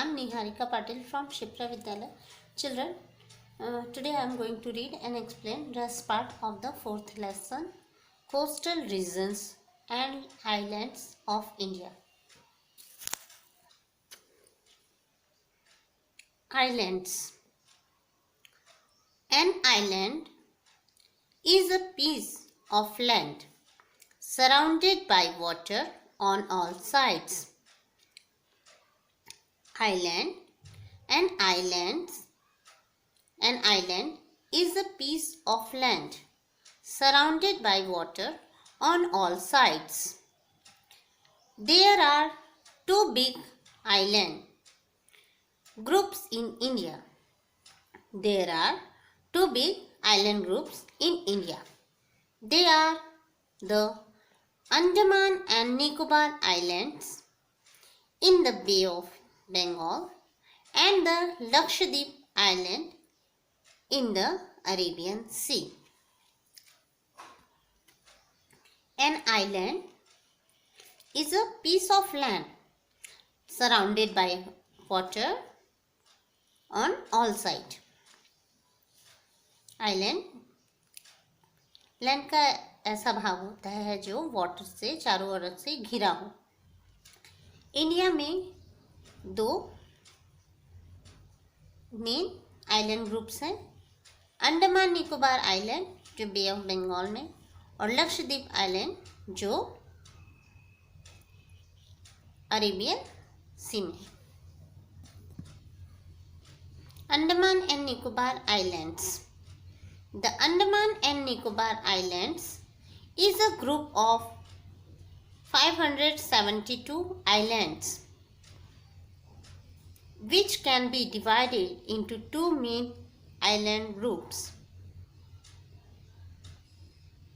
am Niharika Patil from Shipra Vidyalaya. Children, today I am going to read and explain rest part of the fourth lesson, Coastal Regions and Islands of India. Islands. An island is a piece of land surrounded by water on all sides. An island is a piece of land surrounded by water on all sides. There are two big island groups in India. There are two big island groups in India. They are the Andaman and Nicobar Islands in the Bay of Bengal and the Lakshadweep Island in the Arabian Sea. An island is a piece of land surrounded by water on all sides. Land का ऐसा भाग होता है जो water से चारों ओर से घिरा हो। इंडिया में दो मेन आइलैंड ग्रुप्स हैं, अंडमान निकोबार आइलैंड जो बे ऑफ बंगाल में और लक्षद्वीप आइलैंड जो अरेबियन सी में। Andaman and Nicobar islands. The Andaman and Nicobar Islands is a group of 572 islands which can be divided into two main island groups.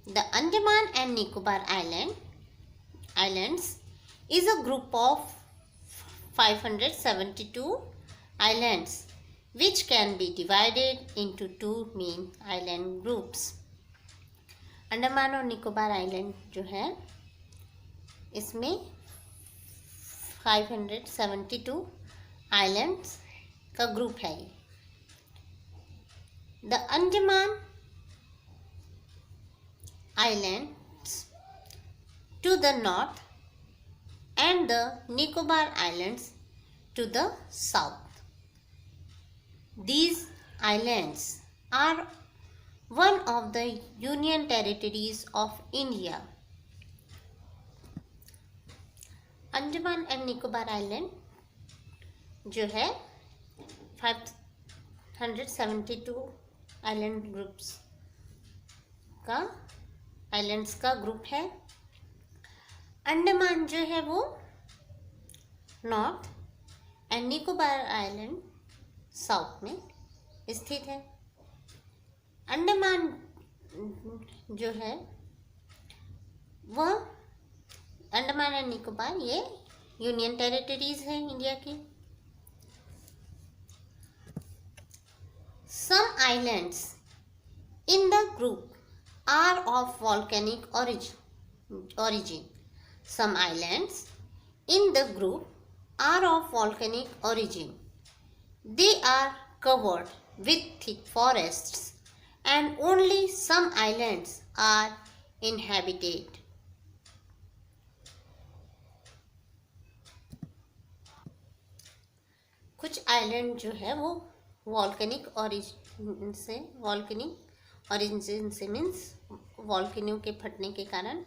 The Andaman and Nicobar Islands is a group of 572 islands which can be divided into two main island groups. Andaman और Nicobar island जो है इसमें 572 islands का group है। The Andaman islands to the north and the Nicobar islands to the south. These islands are one of the Union Territories of India. Andaman and Nicobar island जो है 572 island groups का islands का ग्रुप है। अंडमान जो है वो north and Nicobar island south में स्थित है। अंडमान जो है वह अंडमान एंड निकोबार ये यूनियन टेरिटरीज है इंडिया की। Some islands in the group are of volcanic origin. Some islands in the group are of volcanic origin. They are covered with thick forests and only some islands are inhabited. कुछ island जो है वो volcanic origin से means volcano के फटने के कारण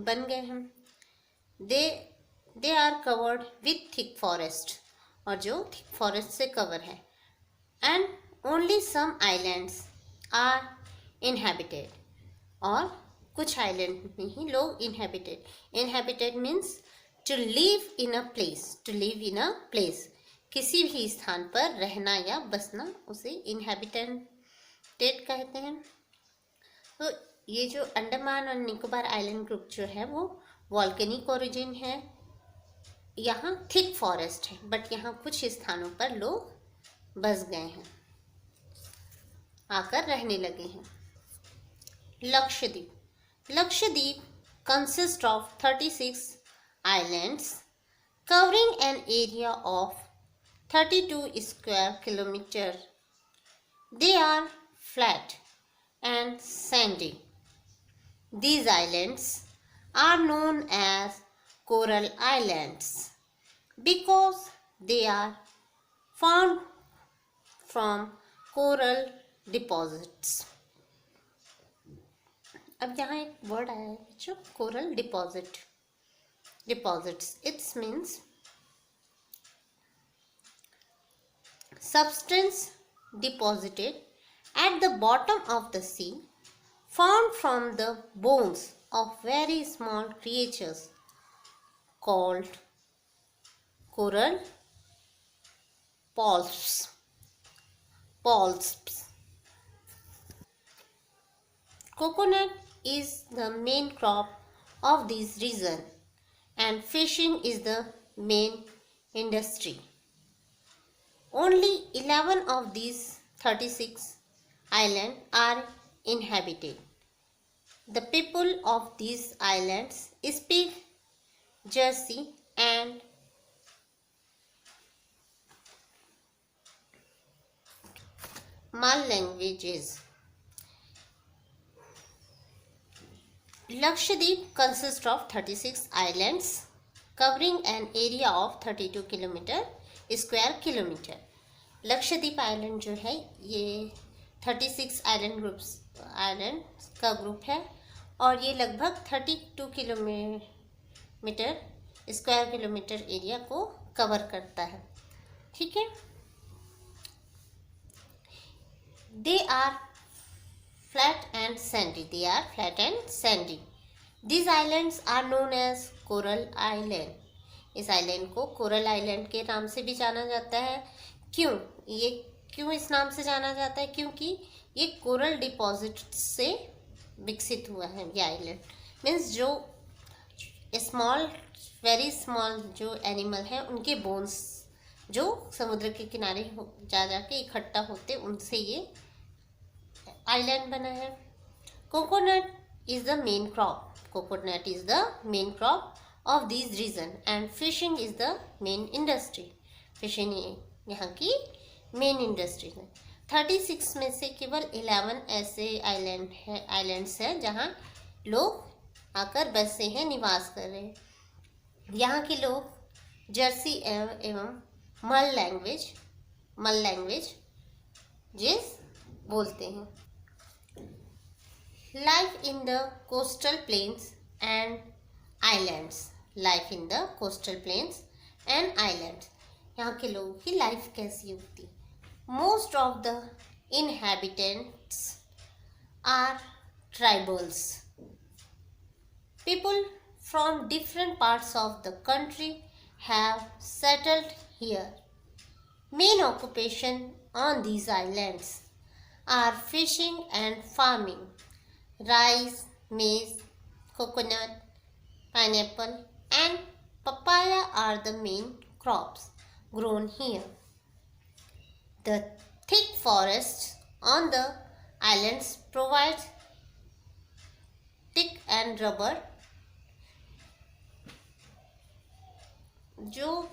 बन गए हैं। They are covered with thick forest और जो थिक फॉरेस्ट से कवर है। And only some islands are inhabited और कुछ आइलैंड में ही लोग inhabited means to live in a place किसी भी स्थान पर रहना या बसना उसे इनहेबिटेड कहते हैं। तो ये जो अंडमान और निकोबार आइलैंड ग्रुप जो है वो वॉल्केनिक ओरिजिन है। यहाँ थिक फॉरेस्ट है बट यहाँ कुछ स्थानों पर लोग बस गए हैं, आकर रहने लगे हैं। Lakshadweep consist of 36 islands covering an area of 32 square kilometer. They are flat and sandy. These islands are known as coral islands because they are found from coral deposits. अब यहाँ एक वर्ड आया है बच्चों, coral deposits. It means substance deposited at the bottom of the sea, found from the bones of very small creatures called coral polyps. Coconut is the main crop of this region and fishing is the main industry. Only 11 of these 36 islands are inhabited. The people of these islands speak Jersey and Mal languages. Lakshadweep consists of 36 islands covering an area of 32 square kilometer. Lakshadweep island जो है ये 36 island का group है और ये लगभग 32 kilometre square kilometre area को cover करता है. ठीक है. They are flat and sandy. These islands are known as coral island. इस आइलैंड को कोरल आइलैंड के नाम से भी जाना जाता है. क्यों इस नाम से जाना जाता है? क्योंकि ये कोरल डिपॉजिट से विकसित हुआ है. ये आइलैंड मीन्स जो वेरी स्मॉल जो एनिमल हैं उनके बोन्स जो समुद्र के किनारे जाके इकट्ठा होते उनसे ये आइलैंड बना है. Coconut is the main crop of these region and fishing is the main industry. Fishing यहाँ की मेन इंडस्ट्री है. 36 में से केवल 11 ऐसे आइलैंड्स हैं जहाँ लोग आकर बसे हैं, निवास कर रहे हैं. यहाँ के लोग जर्सी एवं मल लैंग्वेज जिस बोलते हैं. Life in the coastal plains and islands. यहाँ के लोगों की लाइफ कैसी होती? Most of the inhabitants are tribals. People from different parts of the country have settled here. Main occupation on these islands are fishing and farming. Rice, maize, coconut, pineapple and papaya are the main crops grown here. The thick forests on the islands provide teak and rubber. जो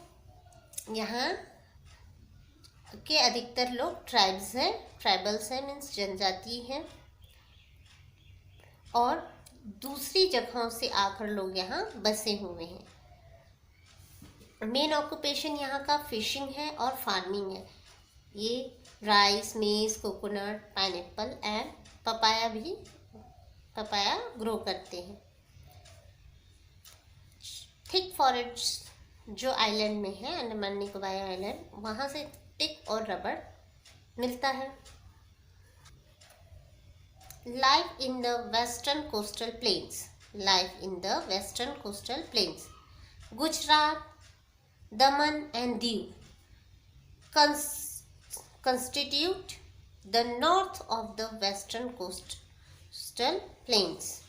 यहाँ के अधिकतर लोग tribals हैं means जनजाति हैं और दूसरी जगहों से आकर लोग यहाँ बसे हुए हैं. मेन ऑक्यूपेशन यहाँ का फिशिंग है और फार्मिंग है. ये राइस, मेज, coconut, pineapple and papaya grow करते हैं. थिक फॉरेस्ट जो आइलैंड में है, अंडमान निकोबार आइलैंड, वहाँ से टिक और रबड़ मिलता है. Life in the western coastal plains. Gujarat, Daman and Diu constitute the north of the western coastal plains.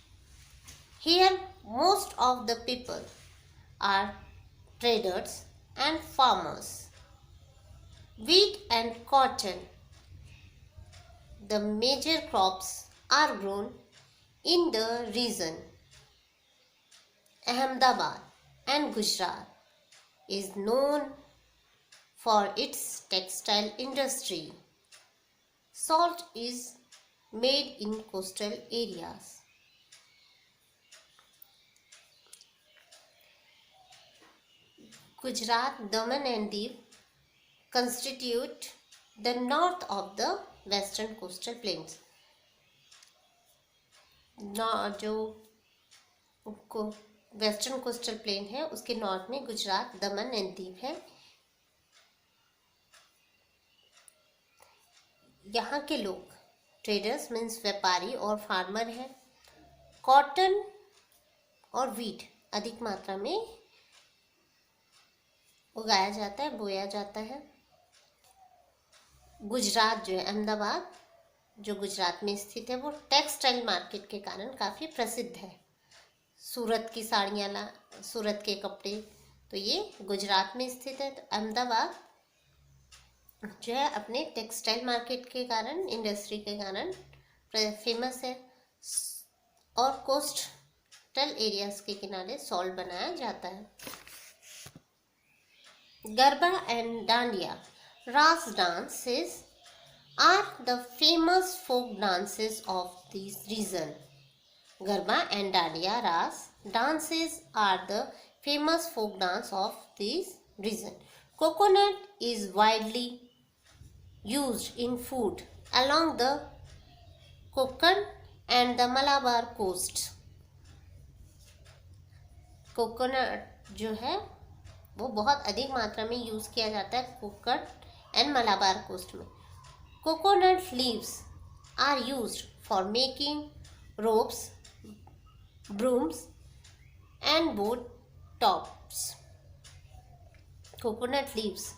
Here most of the people are traders and farmers. Wheat and cotton, the major crops, are grown in the region. Ahmedabad and Gujarat is known for its textile industry. Salt is made in coastal areas. Gujarat, Daman and Diu constitute the north of the western coastal plains. जो western coastal plain है उसके north में गुजरात, दमन and Diu है। यहाँ के लोग traders means व्यापारी और फार्मर हैं। कॉटन और वीट अधिक मात्रा में उगाया जाता है, बोया जाता है। गुजरात जो है, अहमदाबाद जो गुजरात में स्थित है, वो टेक्सटाइल मार्केट के कारण काफ़ी प्रसिद्ध है। सूरत की साड़ियाँ, सूरत के कपड़े, तो ये गुजरात में स्थित है। तो अहमदाबाद जो है अपने टेक्सटाइल मार्केट के कारण, इंडस्ट्री के कारण फेमस है। और कोस्टल एरियाज के किनारे सॉल्ट बनाया जाता है। गरबा एंड डांडिया, रास dances are the famous folk dances of this region. Garba and Dandiya Ras dances are the famous folk dance of this region. Coconut is widely used in food along the Konkan and the Malabar coast. Coconut जो है वो बहुत अधिक मात्रा में use किया जाता है कोंकण एंड मलाबार कोस्ट में। Coconut leaves are used for making ropes, brooms and boat tops. Coconut leaves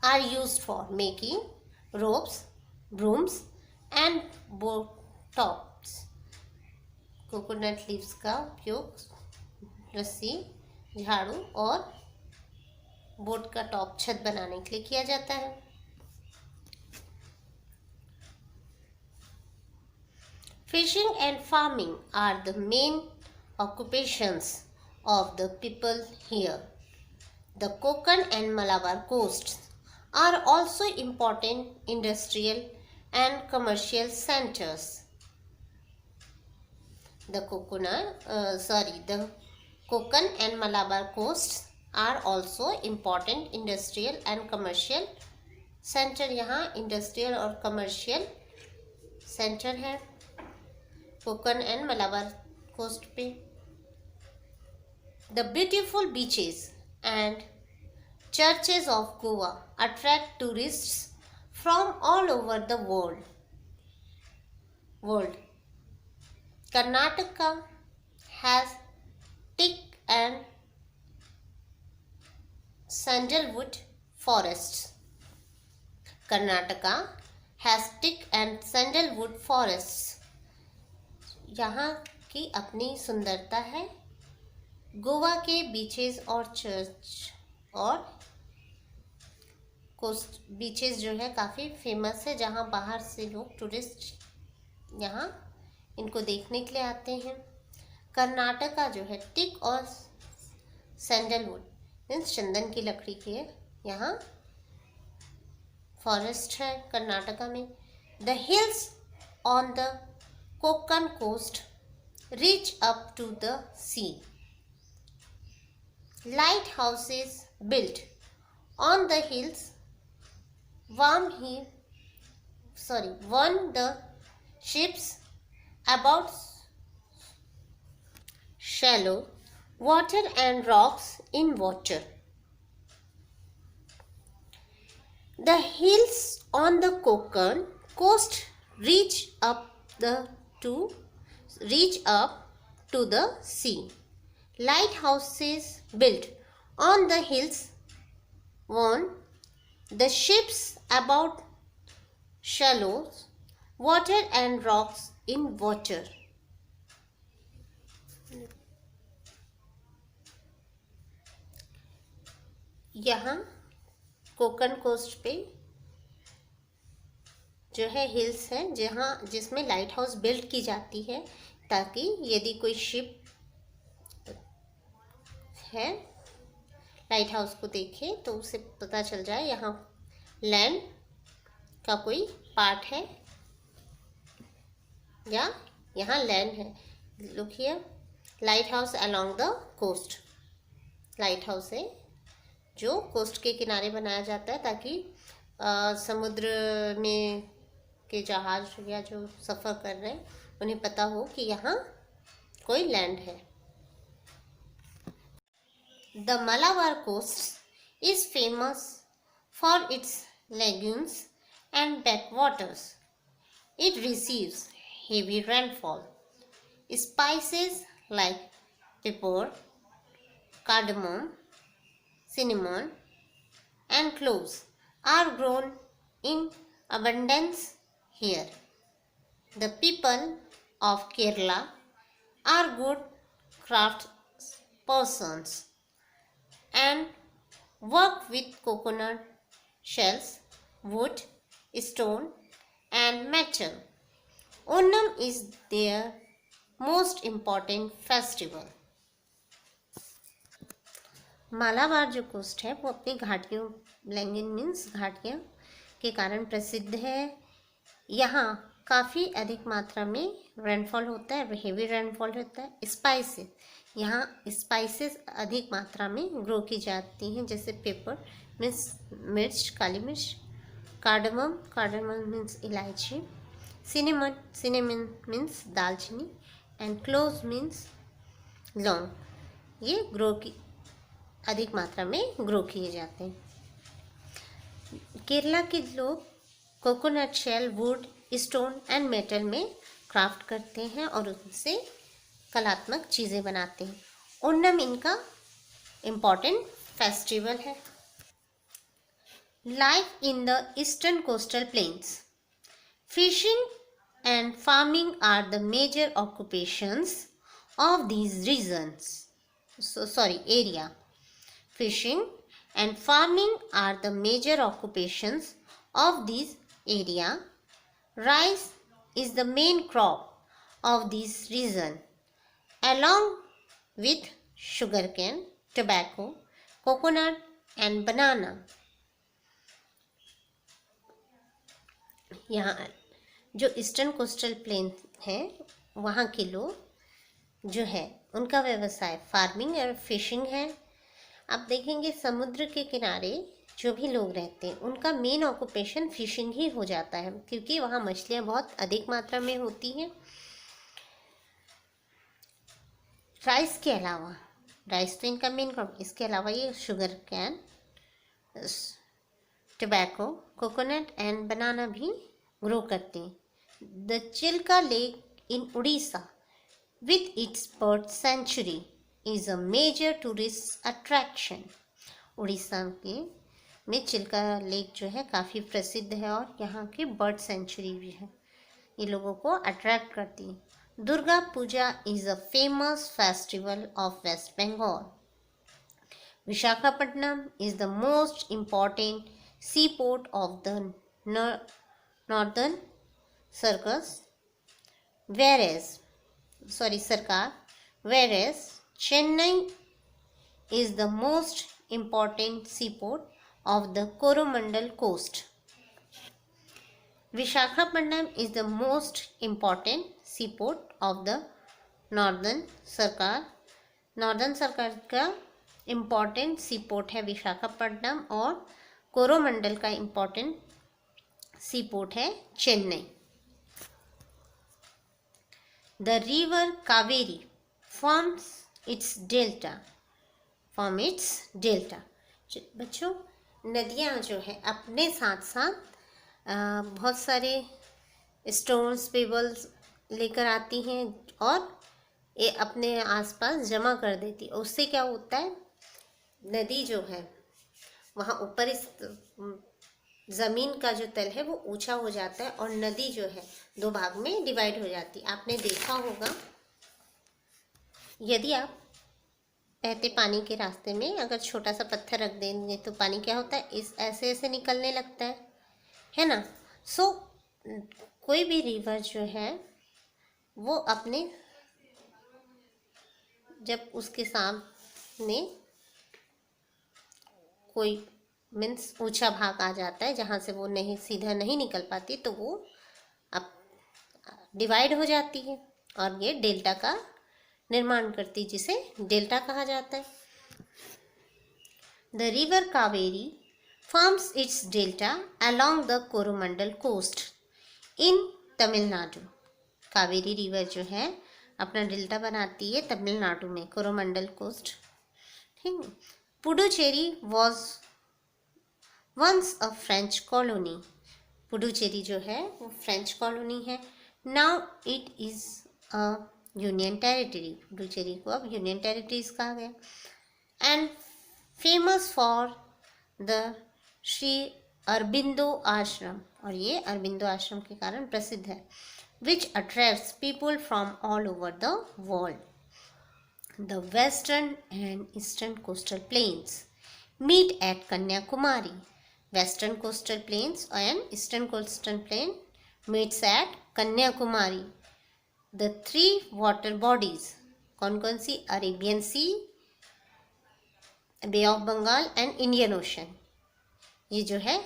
are used for making ropes, brooms and boat tops. Coconut leaves का उपयोग रस्सी, झाड़ू और बोट का टॉप, छत बनाने के लिए किया जाता है। Fishing and farming are the main occupations of the people here. The Konkan and Malabar coasts are also important industrial and commercial centers. The Konkan and Malabar coasts are also important industrial and commercial center. यहाँ industrial और commercial centre है Konkan and Malabar coast पे। The beautiful beaches and churches of Goa attract tourists from all over the world. Karnataka has tick and sandalwood forests. Karnataka has tick and sandalwood forests. यहाँ की अपनी सुंदरता है। गोवा के बीचेस और चर्च और कोस्ट बीचेस जो है काफ़ी फेमस है, जहाँ बाहर से लोग टूरिस्ट यहाँ इनको देखने के लिए आते हैं। कर्नाटका जो है टिक और सैंडलवुड मीन्स चंदन की लकड़ी के यहाँ फॉरेस्ट है कर्नाटका में। The hills on the Konkan coast reach up to the sea. Lighthouses built on the hills warn the ships about shallow water and rocks in water. The hills on the Konkan coast reach up to the sea. Lighthouses built on the hills warn the ships about shallow water and rocks in water. यहाँ Konkan coast पे जो है hills है जिसमें light house build की जाती है, ताकि यदि कोई शिप है लाइट हाउस को देखे तो उसे पता चल जाए यहाँ लैंड का कोई पार्ट है या यहाँ लैंड है। Look here, light house along the coast. Light house है जो कोस्ट के किनारे बनाया जाता है ताकि समुद्र में के जहाज या जो सफ़र कर रहे हैं उन्हें पता हो कि यहाँ कोई लैंड है। The Malabar coast is famous for its lagoons and backwaters. It receives heavy rainfall. Spices like pepper, cardamom, cinnamon, and cloves are grown in abundance here. The people of Kerala are good craftspersons and work with coconut shells, wood, stone, and metal. Onam is their most important festival. Malabar जो coast है वो अपनी घाटियों, लैंगून means घाटियाँ के कारण प्रसिद्ध है। यहाँ काफ़ी अधिक मात्रा में रेनफॉल होता है, हेवी रेनफॉल होता है। स्पाइसेस, यहाँ स्पाइसेस अधिक मात्रा में ग्रो की जाती हैं, जैसे पेपर मीन्स मिर्च, काली मिर्च, कार्डमम, कार्डमम मीन्स इलायची, सिनेमन, सिनेमन मीन्स दालचीनी, एंड क्लोव्स मीन्स लौंग। ये ग्रो की अधिक मात्रा में ग्रो किए जाते हैं। केरला के लोग coconut shell, wood, stone and metal में क्राफ्ट करते हैं और उनसे कलात्मक चीज़ें बनाते हैं। ओणम इनका इम्पॉर्टेंट फेस्टिवल है। Life in the eastern coastal plains, fishing and farming are the major occupations of these regions, area. Fishing and farming are the major occupations of this area. Rice is the main crop of this region, along with sugarcane, tobacco, coconut and banana. यहाँ जो eastern coastal plane है वहाँ के लोग जो है उनका व्यवसाय फार्मिंग और फिशिंग है। आप देखेंगे समुद्र के किनारे जो भी लोग रहते हैं उनका मेन ऑक्यूपेशन फिशिंग ही हो जाता है, क्योंकि वहाँ मछलियाँ बहुत अधिक मात्रा में होती हैं। राइस के अलावा, राइस तो इनका मेन क्रॉप, इसके अलावा ये sugar cane, tobacco, coconut and banana भी ग्रो करते हैं। The Chilka lake in Orissa with its bird sanctuary is a major tourist attraction. Orissa के में चिल्का लेक जो है काफ़ी प्रसिद्ध है और यहाँ की बर्ड सेंचुरी भी है, ये लोगों को अट्रैक्ट करती है। Durga Puja is a famous festival of West Bengal. Visakhapatnam is the most important sea port of the northern Circars whereas Chennai is the most important seaport of the Coromandel coast. Visakhapatnam is the most important seaport of the northern circle का important C port है विशाखापट्टनम और कोरोमंडल का important C port है Chennai. The river Kaveri forms its delta. बच्चों, नदियाँ जो है अपने साथ साथ बहुत सारे स्टोन्स, पेबल्स लेकर आती हैं और ये अपने आसपास जमा कर देती है। उससे क्या होता है, नदी जो है वहाँ ऊपर इस ज़मीन का जो तल है वो ऊंचा हो जाता है और नदी जो है दो भाग में डिवाइड हो जाती है। आपने देखा होगा, यदि आप बहते पानी के रास्ते में अगर छोटा सा पत्थर रख देंगे तो पानी क्या होता है, इस ऐसे ऐसे निकलने लगता है ना। सो कोई भी रिवर जो है वो अपने जब उसके सामने कोई मीन्स ऊंचा भाग आ जाता है जहाँ से वो नहीं सीधा नहीं निकल पाती, तो वो अब डिवाइड हो जाती है और ये डेल्टा का निर्माण करती, जिसे डेल्टा कहा जाता है। The river Kaveri forms its delta along the Coromandel coast in Tamil Nadu. Kaveri river जो है अपना डेल्टा बनाती है तमिलनाडु में, कोरोमंडल कोस्ट। ठीक। Puducherry was once a French colony. Puducherry जो है वो फ्रेंच कॉलोनी है। Now it is a union territory. Puducherry को अब यूनियन टेरिटरीज कहा गया। And famous for the Shri Aurobindo ashram, और ये अरबिंदो आश्रम के कारण प्रसिद्ध है। Which attracts people from all over the world. The western and eastern coastal plains meet at Kanyakumari. Western coastal plains and eastern coastal plain meets eight Kanyakumari. The three water bodies कौन कौन सी? Arabian sea, bay of Bengal and Indian ocean. ये जो है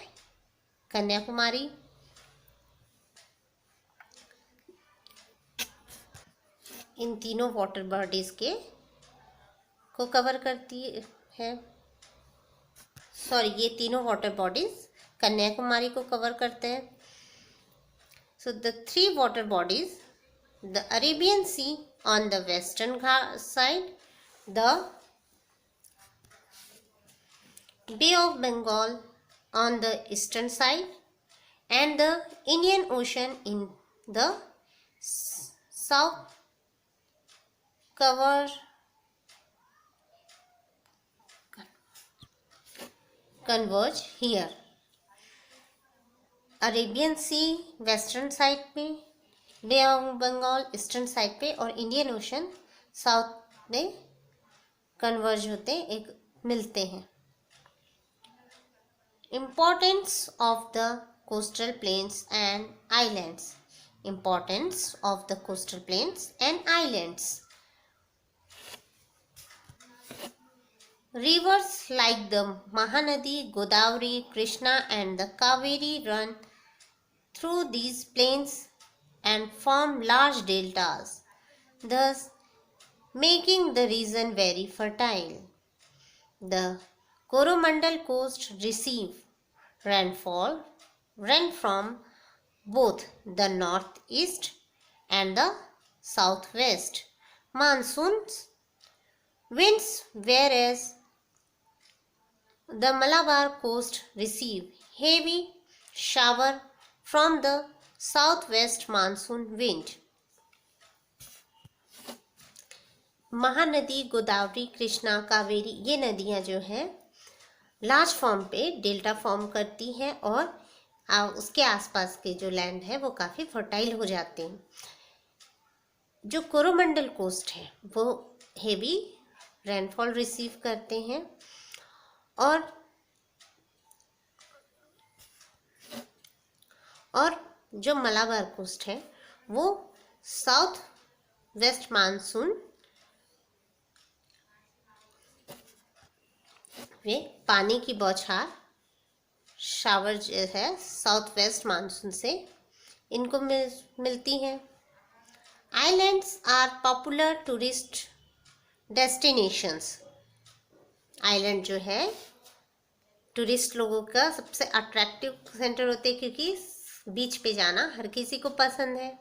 कन्याकुमारी। इन तीनों water bodies के को cover करती है। सॉरी, ये तीनों वाटर बॉडीज कन्याकुमारी को कवर करते हैं। So the three water bodies, the Arabian sea on the western side, the bay of Bengal on the eastern side, and the Indian Ocean in the south converge here. Arabian sea western side पे, bay of Bengal eastern side पे और Indian ocean south में converge होते हैं, एक मिलते हैं। Importance of the coastal plains and islands. Importance of the coastal plains and islands. Rivers like the Mahanadi, Godavari, Krishna and the Kaveri run through these plains and form large deltas, thus making the region very fertile. The Coromandel coast receive rainfall from both the northeast and the southwest monsoons winds, whereas the Malabar coast receive heavy shower from the southwest monsoon wind. Mahanadi, Godavari, Krishna, Kaveri, ये नदियाँ जो हैं large form पे delta form करती हैं और उसके आसपास के जो लैंड है वो काफ़ी फर्टाइल हो जाते हैं। जो कोरोमंडल कोस्ट है वो हेवी रेनफॉल रिसीव करते हैं और जो मलाबार कोस्ट है वो साउथ वेस्ट मानसून वे पानी की बौछार शावर जो है साउथ वेस्ट मानसून से इनको मिलती हैं। Islands are popular tourist destinations. Island जो है टूरिस्ट लोगों का सबसे अट्रैक्टिव सेंटर होते हैं, क्योंकि बीच पे जाना हर किसी को पसंद है।